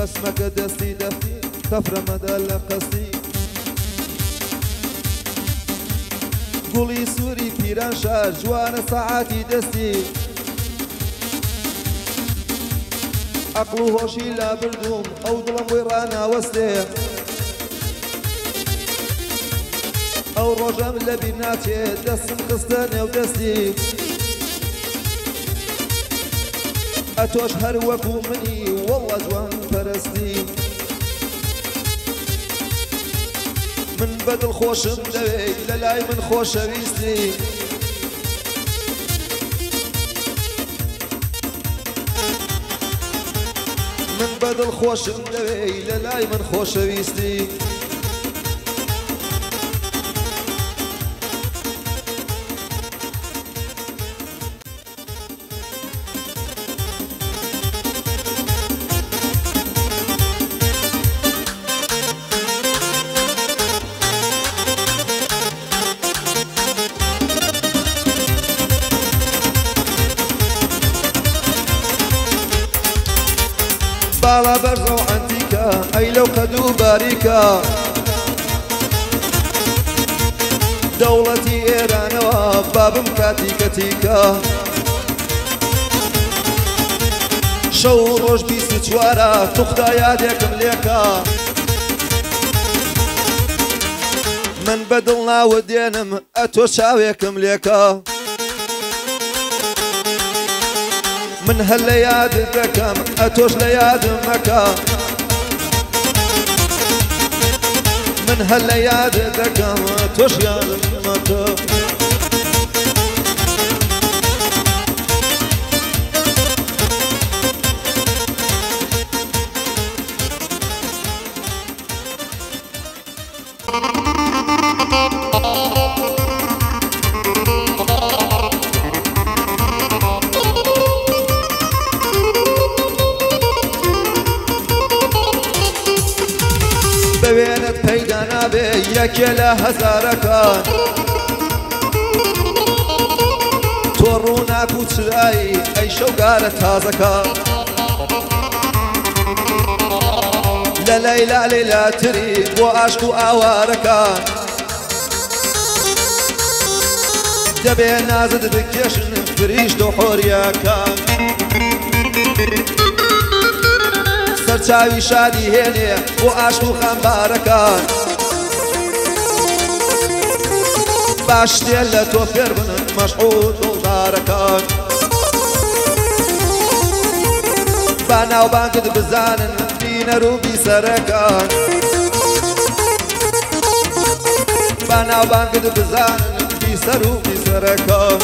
خصمك دستي دفتي تفر مدى لقصي قولي سوري بيران شار جوان ساعاتي دستي عقلو هوشي لا بردوم او ظلم ويرانا وستي او روجم لبناتي دستم قستاني ودستي اتوش هر وكو مني والله جوان فرستي من بدل خوشم دوي للاي من خوش ويستي من بدل خوشم دوي للاي من خوش ويستي بالا برزو عنديكا اي لو خدو باريكا دولتي ايران وبابم كاتيكا شو روش بيست شوارا تخدا ياديكم ليكا من بدلنا ودينم اتو شاويكم ليكا من هاللياد ذكم اتوش لياد مكا من هاللياد ذكم اتوش ياد مكا ببينت بيدانا بيك لا هزاركان تورونا كوتشراي اي شوقارة تازكان لا ليلى ليلى تريد واشكو اواركان دبينا زد بكيشن فريش دو حوريا كان سرچاوی شادی هێنێ بۆ عاشق و خەمبارەکان باش دێن لە تۆ فێر بنن مەشحوود دڵدارەکان با ناوبانگت بزانن بینەر و بیسەرەکان با ناوبانگت بزانن بیسەر و بیسەرەکان